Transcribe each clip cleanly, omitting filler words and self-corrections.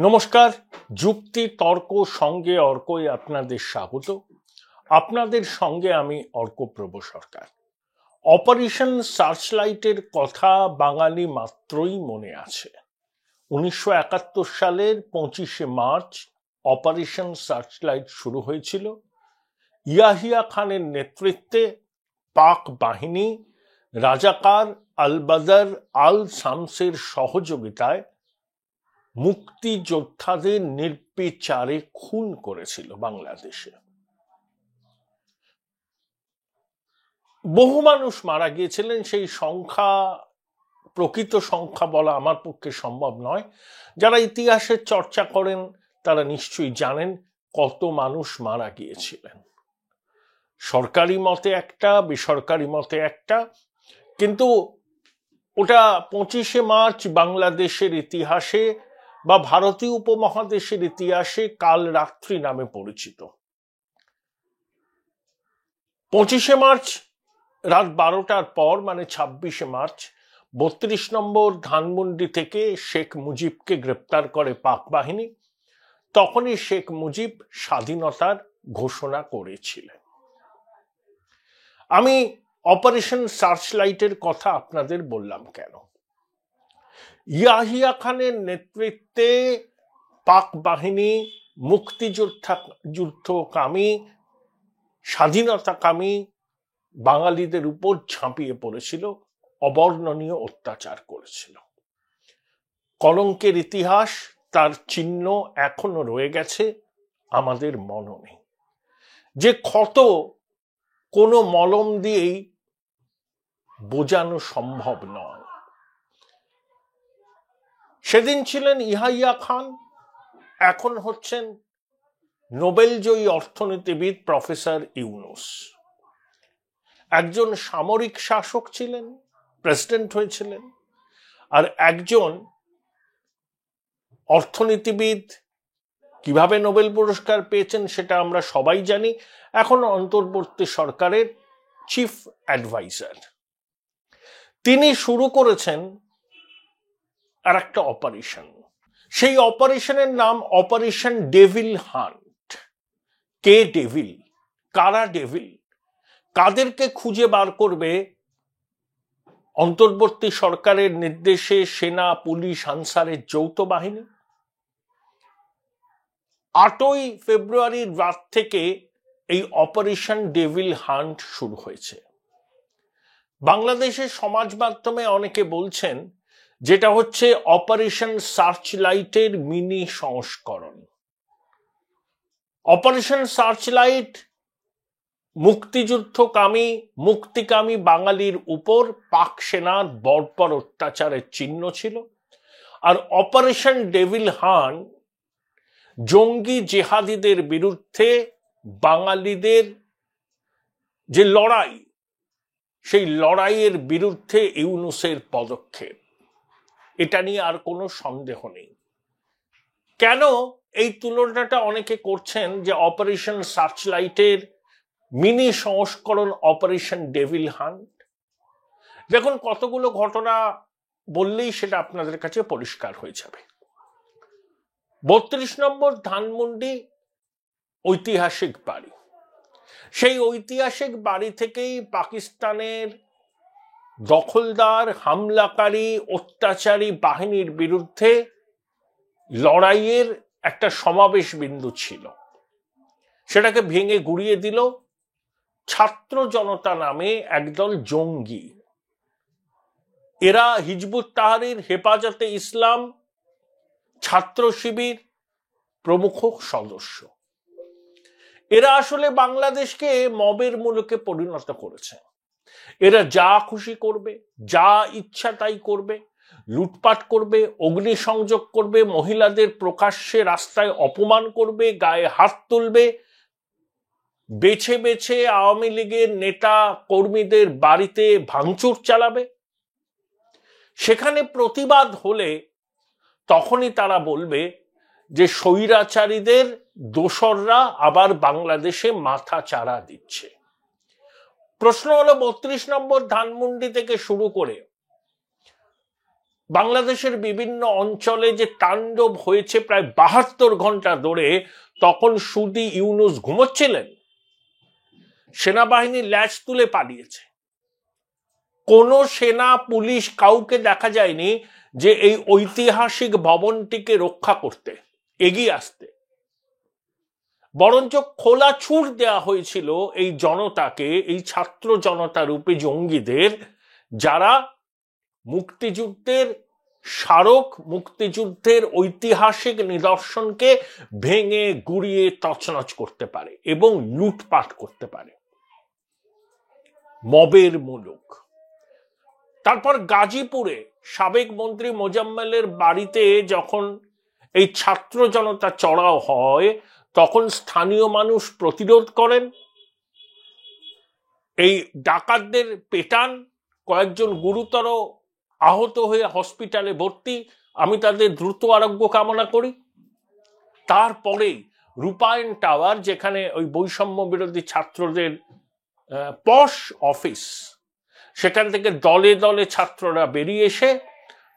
নমস্কার, যুক্তি তর্ক সঙ্গে অর্কই আপনাদের স্বাগত। আপনাদের সঙ্গে আমি অর্কপ্রভ সরকার। অপারেশন সার্চলাইটের কথা বাঙালি মাত্রই মনে আছে। 1971 সালের 25শে মার্চ অপারেশন সার্চলাইট শুরু হয়েছিল। ইয়াহিয়া খানের নেতৃত্বে পাক বাহিনী রাজাকার আল বদর আল শামসের সহযোগিতায় মুক্তিযোদ্ধাদের নির্বিচারে খুন করেছিল বাংলাদেশে। বহু মানুষ মারা গিয়েছিলেন। সেই সংখ্যা, প্রকৃত সংখ্যা বলা আমার পক্ষে সম্ভব নয়। যারা ইতিহাসের চর্চা করেন তারা নিশ্চয়ই জানেন কত মানুষ মারা গিয়েছিলেন। সরকারি মতে একটা, বেসরকারি মতে একটা, কিন্তু ওটা 25শে মার্চ বাংলাদেশের ইতিহাসে বা ভারতীয় উপমহাদেশের ইতিহাসে কাল রাত্রি নামে পরিচিত। 25শে মার্চ রাত 12টার পর, মানে 26শে মার্চ, 32 নম্বর ধানমন্ডি থেকে শেখ মুজিবকে গ্রেপ্তার করে পাক বাহিনী। তখনই শেখ মুজিব স্বাধীনতার ঘোষণা করেছিলেন। আমি অপারেশন সার্চলাইটের কথা আপনাদের বললাম কেন? ইয়াহিয়া খানের নেতৃত্বে পাক বাহিনী মুক্তিযুদ্ধকামী, স্বাধীনতাকামী বাঙালিদের উপর ঝাঁপিয়ে পড়েছিল, অবর্ণনীয় অত্যাচার করেছিল। কলঙ্কের ইতিহাস, তার চিহ্ন এখনো রয়ে গেছে আমাদের মননে। যে ক্ষত কোনো মলম দিয়েই বোঝানো সম্ভব নয়। সেদিন ছিলেন ইয়াহিয়া খান, এখন হচ্ছেন নোবেলজয়ী অর্থনীতিবিদ প্রফেসর ইউনুস। একজন সামরিক শাসক ছিলেন, প্রেসিডেন্ট হয়েছিলেন, আর একজন অর্থনীতিবিদ। কিভাবে নোবেল পুরস্কার পেয়েছেন সেটা আমরা সবাই জানি। এখন অন্তর্বর্তী সরকারের চিফ অ্যাডভাইজার। তিনি শুরু করেছেন আর একটা অপারেশন। সেই অপারেশনের নাম অপারেশন ডেভিল হান্ট। কে ডেভিল? কারা ডেভিল? কাদেরকে খুঁজে বার করবে অন্তর্বর্তী সরকারের নির্দেশে সেনা, পুলিশ, আনসারের যৌথ বাহিনী? 8ই ফেব্রুয়ারির রাত থেকে এই অপারেশন ডেভিল হান্ট শুরু হয়েছে। বাংলাদেশের সমাজ মাধ্যমে অনেকে বলছেন যেটা হচ্ছে অপারেশন সার্চলাইটের মিনি সংস্করণ। অপারেশন সার্চলাইট মুক্তিকামী বাঙালির উপর পাক সেনার বর্বর অত্যাচারের চিহ্ন ছিল। আর অপারেশন ডেভিল হান্ট জঙ্গি জেহাদিদের বিরুদ্ধে বাঙালিদের যে লড়াই, সেই লড়াইয়ের বিরুদ্ধে ইউনুসের পদক্ষেপ, এটা নিয়ে আর কোনো সন্দেহ নেই। কেন এই তুলনাটা অনেকে করছেন যে অপারেশন সার্চলাইটের মিনি সংস্করণ অপারেশন ডেভিল হান্ট? দেখুন, কতগুলো ঘটনা বললেই সেটা আপনাদের কাছে পরিষ্কার হয়ে যাবে। 32 নম্বর ধানমন্ডি ঐতিহাসিক বাড়ি। সেই ঐতিহাসিক বাড়ি থেকেই পাকিস্তানের দখলদার, হামলাকারী, অত্যাচারী বাহিনীর বিরুদ্ধে লড়াইয়ের একটা সমাবেশ বিন্দু ছিল। সেটাকে ভেঙে গুড়িয়ে দিল ছাত্র জনতা নামে একদল জঙ্গি। এরা হিজবুত তাহরির, হেফাজতে ইসলাম, ছাত্র শিবির প্রমুখ সদস্য। এরা আসলে বাংলাদেশকে মবের মুলুকে পরিণত করেছে। এরা যা খুশি করবে, যা ইচ্ছা তাই করবে, লুটপাট করবে, অগ্নিসংযোগ করবে, মহিলাদের প্রকাশ্যে রাস্তায় অপমান করবে, গায়ে হাত তুলবে, বেছে বেছে আওয়ামী লীগের নেতা কর্মীদের বাড়িতে ভাঙচুর চালাবে। সেখানে প্রতিবাদ হলে তখনই তারা বলবে যে স্বৈরাচারীদের দোসররা আবার বাংলাদেশে মাথা চাড়া দিচ্ছে। প্রশ্ন হলো, 32 নম্বর ধানমন্ডি থেকে শুরু করে বাংলাদেশের বিভিন্ন অঞ্চলে যে তাণ্ডব হয়েছে প্রায় 72 ঘন্টা ধরে, তখন সুদি ইউনুস ঘুমোচ্ছিলেন? সেনাবাহিনী ল্যাজ তুলে পালিয়েছে। কোন সেনা পুলিশ কাউকে দেখা যায়নি যে এই ঐতিহাসিক ভবনটিকে রক্ষা করতে এগিয়ে আসতে। বরঞ্চ খোলা ছুট দেওয়া হয়েছিল এই জনতাকে, এই ছাত্র জনতা রূপে জঙ্গিদের, যারা মুক্তিযুদ্ধের স্মারক, মুক্তিযুদ্ধের ঐতিহাসিক নিদর্শনকে ভেঙে গুড়িয়ে তছনছ করতে পারে এবং লুটপাট করতে পারে। মবের মুলুক। তারপর গাজীপুরে সাবেক মন্ত্রী মোজাম্মেলের বাড়িতে যখন এই ছাত্র জনতা চড়াও হয়, তখন স্থানীয় মানুষ প্রতিরোধ করেন, এই ডাকাতদের পেটান, কয়েকজন গুরুতর আহত হয়ে হসপিটালে ভর্তি। আমি তাদের দ্রুত আরোগ্য কামনা করি। তারপরেই রূপায়ণ টাওয়ার, যেখানে ওই বৈষম্য বিরোধী ছাত্রদের পশ অফিস, সেখান থেকে দলে দলে ছাত্ররা বেরিয়ে এসে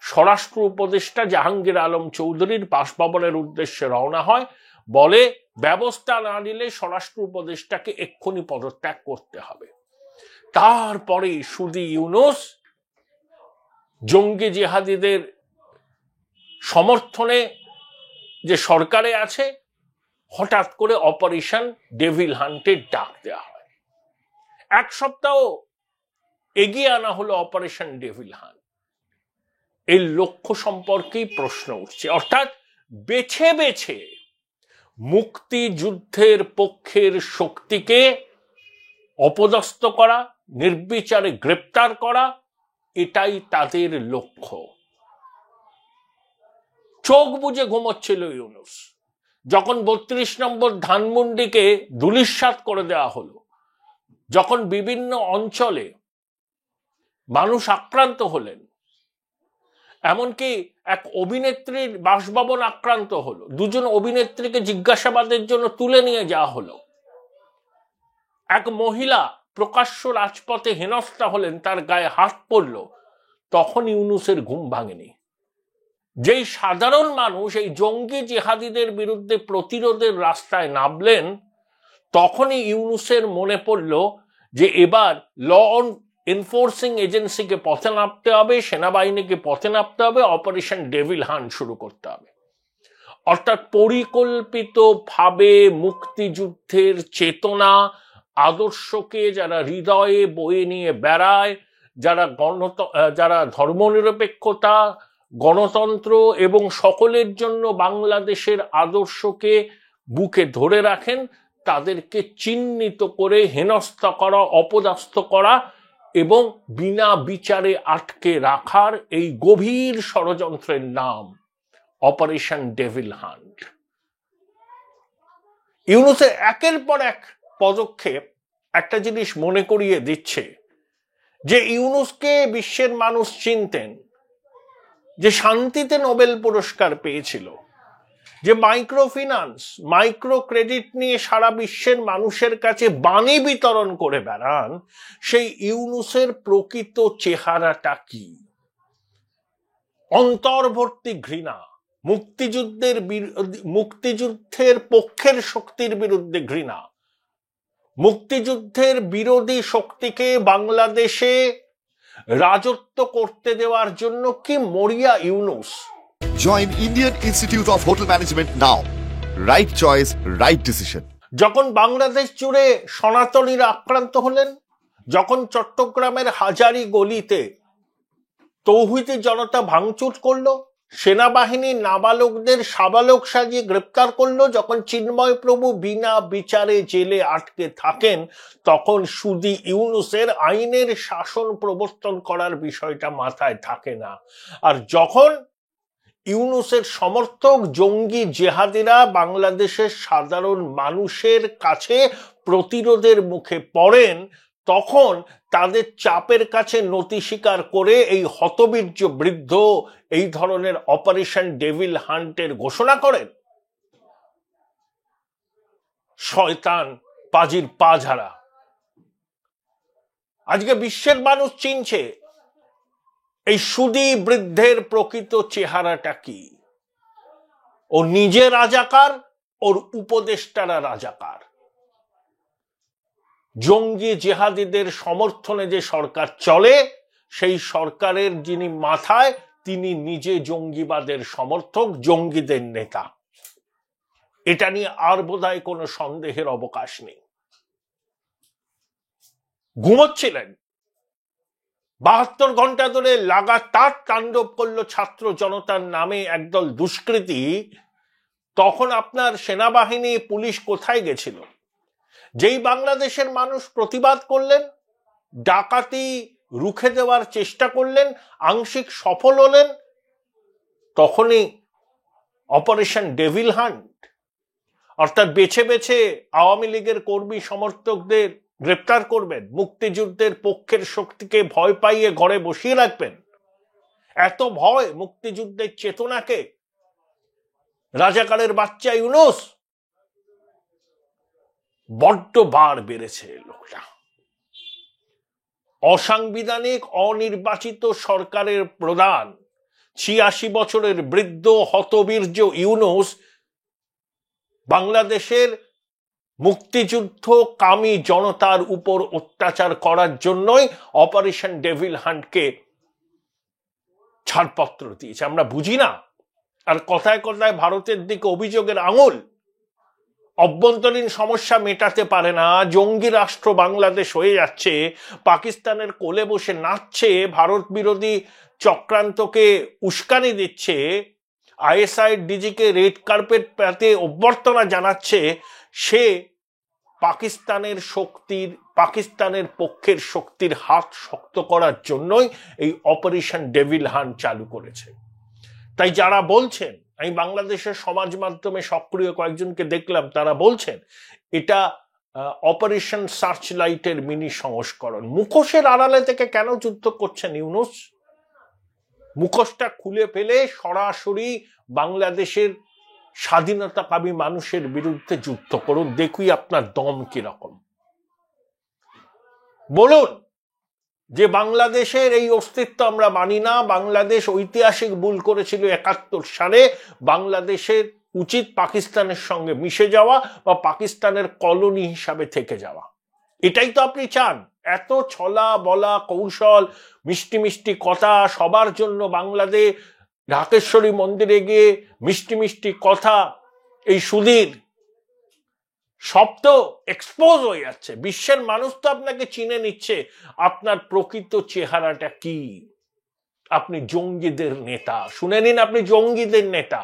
স্বরাষ্ট্র উপদেষ্টা জাহাঙ্গীর আলম চৌধুরীর বাসভবনের উদ্দেশ্যে রওনা হয়, বলে ব্যবস্থা না নিলে স্বরাষ্ট্র উপদেষ্টাকে এক্ষুনি পদত্যাগ করতে হবে। তারপরে সুদি ইউনুস জঙ্গি জিহাদিদের সমর্থনে যে সরকারে আছে, হঠাৎ করে অপারেশন ডেভিল হান্টের ডাক দেওয়া হয়। এক সপ্তাহ এগিয়ে আনা হলো অপারেশন ডেভিল হান্ট। এই লক্ষ্য সম্পর্কেই প্রশ্ন উঠছে, অর্থাৎ বেছে বেছে মুক্তিযুদ্ধের পক্ষের শক্তিকে অপদস্থ করা, নির্বিচারে গ্রেপ্তার করা, এটাই তাদের লক্ষ্য। চোখ বুজে ঘুমোচ্ছিল ইউনুস যখন 32 নম্বর ধানমন্ডিকে ধূলিসাৎ করে দেওয়া হলো, যখন বিভিন্ন অঞ্চলে মানুষ আক্রান্ত হলেন, এমনকি এক অভিনেত্রীর বাসভবন আক্রান্ত হলো, দুজন অভিনেত্রীকে জিজ্ঞাসাবাদের জন্য তুলে নিয়ে যাওয়া হলো, এক মহিলা প্রকাশ্য রাজপথে হেনস্থা হলেন, তার গায়ে হাত পড়ল, তখন ইউনুসের ঘুম ভাঙেনি। যেই সাধারণ মানুষ এই জঙ্গি জিহাদিদের বিরুদ্ধে প্রতিরোধের রাস্তায় নামলেন, তখনই ইউনুসের মনে পড়ল যে এবার ল এনফোর্সিং এজেন্সিকে পথে নামতে হবে, সেনাবাহিনীকে পথে নামতে হবে, অপারেশন ডেভিল হান্ট শুরু করতে হবে। অর্থাৎ পরিকল্পিতভাবে মুক্তিযুদ্ধের চেতনা, আদর্শকে যারা হৃদয়ে বয়ে নিয়ে বেড়ায়, যারা ধর্মনিরপেক্ষতা, গণতন্ত্র এবং সকলের জন্য বাংলাদেশের আদর্শকে বুকে ধরে রাখেন, তাদেরকে চিহ্নিত করে হেনস্থা করা, অপদস্থ করা এবং বিনা বিচারে আটকে রাখার এই গভীর ষড়যন্ত্রের নাম অপারেশন ডেভিল হান্ট। ইউনুসের একের পর এক পদক্ষেপ একটা জিনিস মনে করিয়ে দিচ্ছে যে ইউনুসকে বিশ্বের মানুষ চিনতেন, যে শান্তিতে নোবেল পুরস্কার পেয়েছিল, যে মাইক্রো ফিন্যান্স, মাইক্রো ক্রেডিট নিয়ে সারা বিশ্বের মানুষের কাছে বাণী বিতরণ করে বেড়ান, সেই ইউনুসের প্রকৃত চেহারাটা কি? অন্তর্বর্তী ঘৃণা, মুক্তিযুদ্ধের পক্ষের শক্তির বিরুদ্ধে ঘৃণা, মুক্তিযুদ্ধের বিরোধী শক্তিকে বাংলাদেশে রাজত্ব করতে দেওয়ার জন্য কি মরিয়া Yunus. Join Indian Institute of Hotel Management now. Right choice, right decision. যখন বাংলাদেশ জুড়ে সনাতনীরা আক্রান্ত হলেন, যখন চট্টগ্রামের হাজারি গলিতে তৌহিদি জনতা ভাঙচুর করলো, সেনাবাহিনী নাবালকদের সাবালক সাজিয়ে গ্রেপ্তার করলো, যখন চিন্ময় প্রভু বিনা বিচারে জেলে আটকে থাকেন, তখন সুদি ইউনুসের আইনের শাসন প্রবর্তন করার বিষয়টা মাথায় থাকে না। আর যখন ইউনুসের সমর্থক জঙ্গি জেহাদিরা বাংলাদেশের সাধারণ মানুষের কাছে প্রতিরোধের মুখে পড়েন, তখন তাদের চাপের কাছে নতি স্বীকার করে এই হতবীর্য বৃদ্ধ এই ধরনের অপারেশন ডেভিল হান্টের ঘোষণা করেন। শয়তান পাজির পা ঝাড়া। আজকে বিশ্বের মানুষ চিনছে এই সুদী বৃদ্ধের প্রকৃত চেহারাটা কি? ও নিজে রাজাকার, ওর উপদেষ্টারা রাজাকার। জঙ্গি জেহাদিদের সমর্থনে যে সরকার চলে, সেই সরকারের যিনি মাথায়, তিনি নিজে জঙ্গিবাদের সমর্থক, জঙ্গিদের নেতা। এটা নিয়ে আর বোধহয় কোনো সন্দেহের অবকাশ নেই। ঘুমোচ্ছিলেন, 72 ঘন্টা ধরে লাগাতার তাণ্ডব করলো ছাত্র জনতার নামে একদল দুষ্কৃতী। তখন আপনার সেনাবাহিনী, পুলিশ কোথায় গেছিল? যেই বাংলাদেশের মানুষ প্রতিবাদ করলেন, ডাকাতি রুখে দেওয়ার চেষ্টা করলেন, আংশিক সফল হলেন, তখনই অপারেশন ডেভিল হান্ট, অর্থাৎ বেছে বেছে আওয়ামী লীগের কর্মী সমর্থকদের গ্রেপ্তার করবেন, মুক্তিযুদ্ধের পক্ষের শক্তিকে ভয় পাইয়ে ঘরে বসিয়ে রাখবেন। এত ভয় মুক্তিযুদ্ধের চেতনাকে রাজাকারের বাচ্চা ইউনূস। বড্ড বার বেড়েছে লোকটা। অসাংবিধানিক অনির্বাচিত সরকারের প্রধান 86 বছরের বৃদ্ধ হতবীর্য ইউনূস বাংলাদেশের মুক্তিযুদ্ধ কামী জনতার উপর অত্যাচার করার জন্যই অপারেশন ডেভিল হান্টকে ছাড়পত্র দিয়েছে। আমরা বুঝি না। আর কথায় কথায় ভারতের দিকে অভিযোগের আঙুল। অভ্যন্তরীণ সমস্যা মেটাতে পারে না, জঙ্গি রাষ্ট্র বাংলাদেশ হয়ে যাচ্ছে, পাকিস্তানের কোলে বসে নাচছে, ভারত বিরোধী চক্রান্তকে উস্কানি দিচ্ছে, আইএসআই ডিজিকে রেড কার্পেট পেতে অভ্যর্থনা জানাচ্ছে। সে পাকিস্তানের পক্ষের শক্তির হাত শক্ত করার জন্যই এই অপারেশন ডেভিল হান্ট চালু করেছে। তাই যারা বলছেন, আমি বাংলাদেশের সমাজ মাধ্যমে সক্রিয় কয়েকজনকে দেখলাম, তারা বলছেন এটা অপারেশন সার্চ লাইটের মিনি সংস্করণ। মুখোশের আড়ালে থেকে কেন যুদ্ধ করছেন ইউনূস? মুখোশটা খুলে ফেলে সরাসরি বাংলাদেশের স্বাধীনতাকামী মানুষের বিরুদ্ধে যুদ্ধ করুন, দেখুই আপনার দম কিরকম। বলুন যে বাংলাদেশের এই অস্তিত্ব আমরা মানি না, বাংলাদেশ ঐতিহাসিক ভুল করেছিল 71 সালে, বাংলাদেশের উচিত পাকিস্তানের সঙ্গে মিশে যাওয়া বা পাকিস্তানের কলোনি হিসাবে থেকে যাওয়া। এটাই তো আপনি চান। এত ছলা বলা কৌশল, মিষ্টি মিষ্টি কথা, সবার জন্য বাংলাদেশ, ঢাকেশ্বরী মন্দিরে গিয়ে মিষ্টি মিষ্টি কথা, এই সুধীর সব তো এক্সপোজ হয়ে যাচ্ছে। বিশ্বের মানুষ তো আপনাকে চিনে নিচ্ছে, আপনার প্রকৃত চেহারাটা কি। আপনি জঙ্গিদের নেতা, শুনে নিন, আপনি জঙ্গিদের নেতা।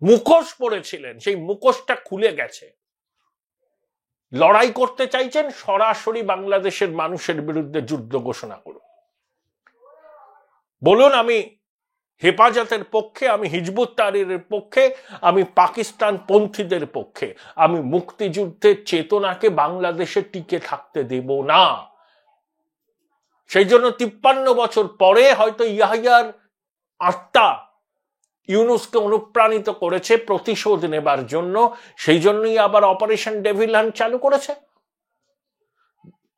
মুখোশ পরেছিলেন, সেই মুখোশটা খুলে গেছে। লড়াই করতে চাইছেন, সরাসরি বাংলাদেশের মানুষের বিরুদ্ধে যুদ্ধ ঘোষণা করুন। বলুন আমি হেফাজতের পক্ষে, আমি হিজবুত তাহরিরের পক্ষে, আমি পাকিস্তান পন্থীদের পক্ষে, আমি মুক্তিযুদ্ধের চেতনাকে বাংলাদেশে টিকে থাকতে দেব না। সেই জন্য 53 বছর পরে হয়তো ইয়াহিয়ার আত্মা ইউনূসকে অনুপ্রাণিত করেছে প্রতিশোধ নেবার জন্য। সেই জন্যই আবার অপারেশন ডেভিল হান্ট চালু করেছে।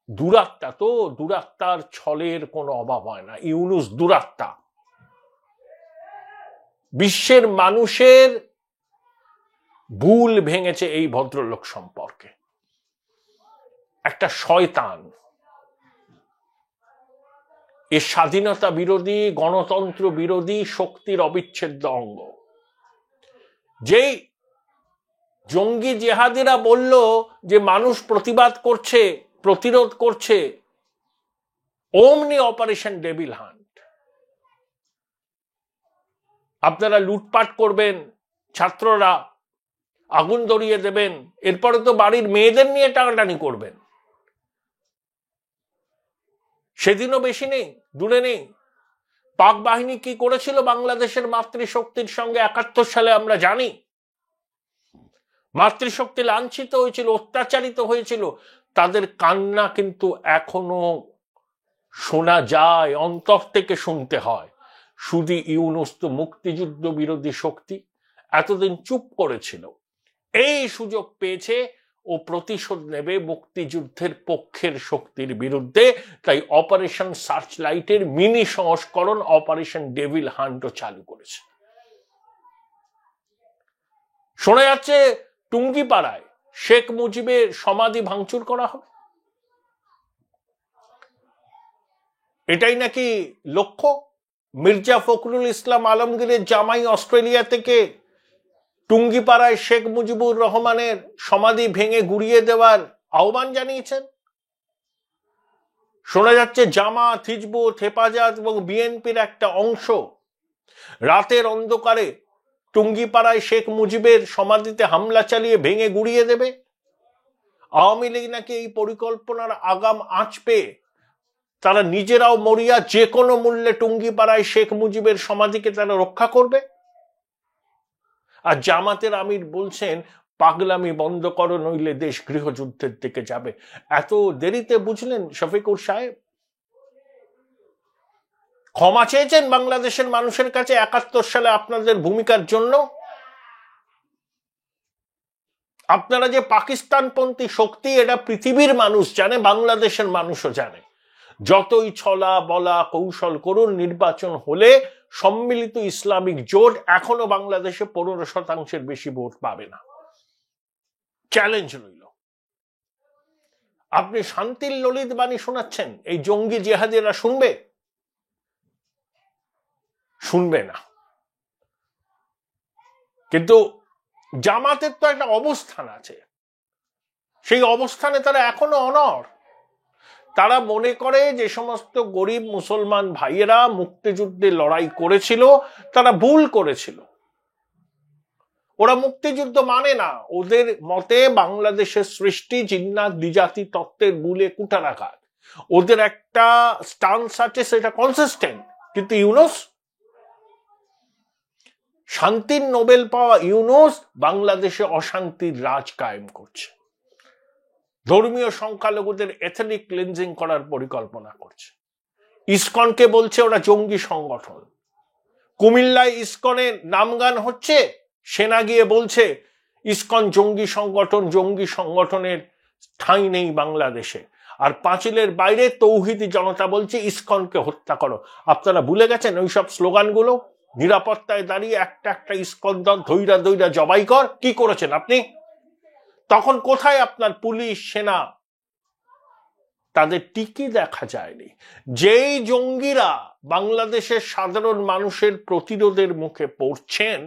দুরাত্মা তো, দুরাত্মার ছলের কোনো অভাব হয় না। ইউনূস দুরাত্মা। বিশ্বের মানুষের ভুল ভেঙেছে এই ভদ্রলোক সম্পর্কে। একটা শয়তান, এ স্বাধীনতা বিরোধী, গণতন্ত্র বিরোধী শক্তির অবিচ্ছেদ্য অঙ্গ। যেই জঙ্গি জেহাদিরা বলল যে মানুষ প্রতিবাদ করছে, প্রতিরোধ করছে, অমনি অপারেশন ডেভিল হান্ট। আপনারা লুটপাট করবেন, ছাত্ররা আগুন ধরিয়ে দেবেন, এরপরে তো বাড়ির মেয়েদের নিয়ে টানাটানি করবেন। সেদিনও বেশি নেই, দূরে নেই। পাক বাহিনী কি করেছিল বাংলাদেশের মাতৃশক্তির সঙ্গে 71 সালে আমরা জানি। মাতৃশক্তি লাঞ্ছিত হয়েছিল, অত্যাচারিত হয়েছিল। তাদের কান্না কিন্তু এখনো শোনা যায়, অন্তর থেকে শুনতে হয়। শুধু ইউনূস তো মুক্তিযুদ্ধ বিরোধী শক্তি, এতদিন চুপ করেছিল। এই সুযোগ পেয়েছে ও প্রতিশোধ নেবে মুক্তিযুদ্ধের পক্ষের শক্তির বিরুদ্ধে। তাই অপারেশন সার্চলাইটের মিনি সংস্করণ অপারেশন ডেভিল হান্টও চালু করেছে। শোনা যাচ্ছে টুঙ্গিপাড়ায় শেখ মুজিবের সমাধি ভাঙচুর করা হবে। এটাই নাকি লক্ষ্য? মির্জা ফখরুল ইসলাম আলমগীরের জামাই অস্ট্রেলিয়া থেকে টুঙ্গিপাড়ায় শেখ মুজিবুর রহমানের সমাধি ভেঙে গুড়িয়ে দেওয়ার আহ্বান জানিয়েছেন। শোনা যাচ্ছে জামাত, হিজবুত, হেফাজত এবং বিএনপির একটা অংশ রাতের অন্ধকারে টুঙ্গিপাড়ায় শেখ মুজিবের সমাধিতে হামলা চালিয়ে ভেঙে গুড়িয়ে দেবে। আওয়ামী লীগ নাকি এই পরিকল্পনার আগাম আঁচ পেয়ে তারা নিজেরাও মরিয়া যে কোনো মূল্যে টুঙ্গিপাড়ায় শেখ মুজিবের সমাধিকে তারা রক্ষা করবে। আর জামাতের আমির বলছেন পাগলামি বন্ধ করো, নইলে দেশ গৃহযুদ্ধের দিকে যাবে। এত দেরিতে বুঝলেন শফিকুর সাহেব? ক্ষমা চেয়েছেন বাংলাদেশের মানুষের কাছে ৭১ সালে আপনাদের ভূমিকার জন্য। আপনারা যে পাকিস্তানপন্থী শক্তি এটা পৃথিবীর মানুষ জানে, বাংলাদেশের মানুষও জানে। যতই ছলা বলা কৌশল করুন, নির্বাচন হলে সম্মিলিত ইসলামিক জোট এখনো বাংলাদেশে ১৫% বেশি ভোট পাবে না। চ্যালেঞ্জ রইল। আপনি শান্তির ললিত বাণী শোনাচ্ছেন, এই জঙ্গি জেহাদিরা শুনবে? শুনবে না। কিন্তু জামাতের তো একটা অবস্থান আছে, সেই অবস্থানে তারা এখনো অনড়। তারা মনে করে যে সমস্ত গরিব মুসলমান ভাইয়েরা মুক্তিযুদ্ধে লড়াই করেছিল তারা ভুল করেছিল। ওরা মুক্তিযুদ্ধ মানে না। ওদের মতে বাংলাদেশের সৃষ্টি জিন্নাত দ্বিজাতি তত্ত্বের মূলে কুঠারাঘাত। ওদের একটা স্টান্স আছে, সেটা কনসিস্টেন্ট। কিন্তু ইউনূস, শান্তির নোবেল পাওয়া ইউনূস বাংলাদেশে অশান্তির রাজ কায়েম করছে। ধর্মীয় সংখ্যালঘুদের এথনিক ক্লিনজিং করার পরিকল্পনা করছে। ইসকনকে বলছে ওরা জঙ্গি সংগঠন। কুমিল্লায় ইসকনের নামগান হচ্ছে, সেনা গিয়ে বলছে ইসকন জঙ্গি সংগঠন, জঙ্গি সংগঠনের ঠাঁই নেই বাংলাদেশে। আর পাঁচিলের বাইরে তৌহিদি জনতা বলছে ইসকনকে হত্যা করো। আপনারা ভুলে গেছেন ওইসব স্লোগানগুলো? নিরাপত্তায় দাঁড়িয়ে একটা একটা ইসকন দল ধৈরা ধৈরা জবাই কর। কি করেছেন আপনি তখন? কোথায় আপনার পুলিশ, সেনা? তাদের টিকি দেখা যায়নি। যেই জঙ্গিরা বাংলাদেশের সাধারণ মানুষের প্রতিরোধের মুখে পড়ছেন,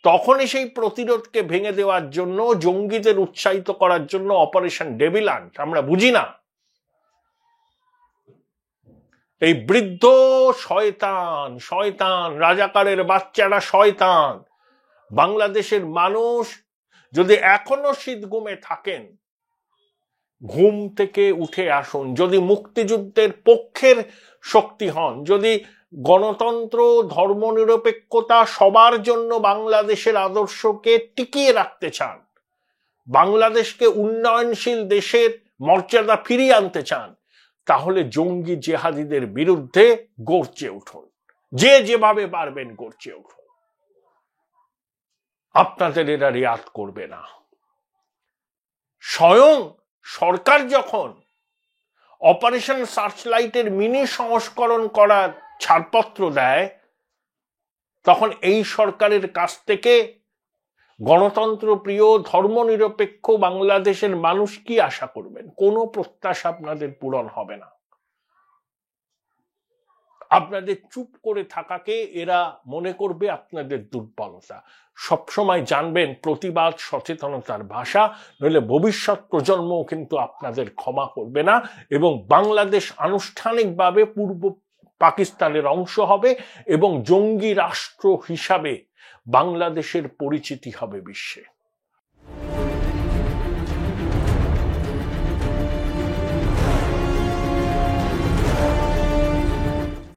তখনই সেই প্রতিরোধকে ভেঙে দেওয়ার জন্য, জঙ্গিদের উৎসাহিত করার জন্য অপারেশন ডেভিল হান্ট। আমরা বুঝি না? এই বৃদ্ধ শয়তান, শয়তান রাজাকারের বাচ্চারা শয়তান। বাংলাদেশের মানুষ যদি এখনো শীত ঘুমে থাকেন, ঘুম থেকে উঠে আসুন। যদি মুক্তিযুদ্ধের পক্ষের শক্তি হন, যদি গণতন্ত্র, ধর্মনিরপেক্ষতা, সবার জন্য বাংলাদেশের আদর্শকে টিকিয়ে রাখতে চান, বাংলাদেশকে উন্নয়নশীল দেশের মর্যাদা ফিরিয়ে আনতে চান, তাহলে জঙ্গি জেহাদিদের বিরুদ্ধে গর্জে উঠুন। যে যেভাবে পারবেন গর্জে উঠুন। আপনাদের এরা রিয়াত করবে না। স্বয়ং সরকার যখন অপারেশন সার্চলাইটের মিনি সংস্করণ করার ছাড়পত্র দেয়, তখন এই সরকারের কাছ থেকে গণতন্ত্র প্রিয়, ধর্মনিরপেক্ষ বাংলাদেশের মানুষ কি আশা করবেন? কোনো প্রত্যাশা আপনাদের পূরণ হবে না। আপনাদের চুপ করে থাকাকে এরা মনে করবে আপনাদের দুর্বলতা। সবসময় জানবেন প্রতিবাদ সচেতনতার ভাষা, নইলে ভবিষ্যৎ প্রজন্মও কিন্তু আপনাদের ক্ষমা করবে না, এবং বাংলাদেশ আনুষ্ঠানিকভাবে পূর্ব পাকিস্তানের অংশ হবে এবং জঙ্গি রাষ্ট্র হিসাবে বাংলাদেশের পরিচিতি হবে বিশ্বে।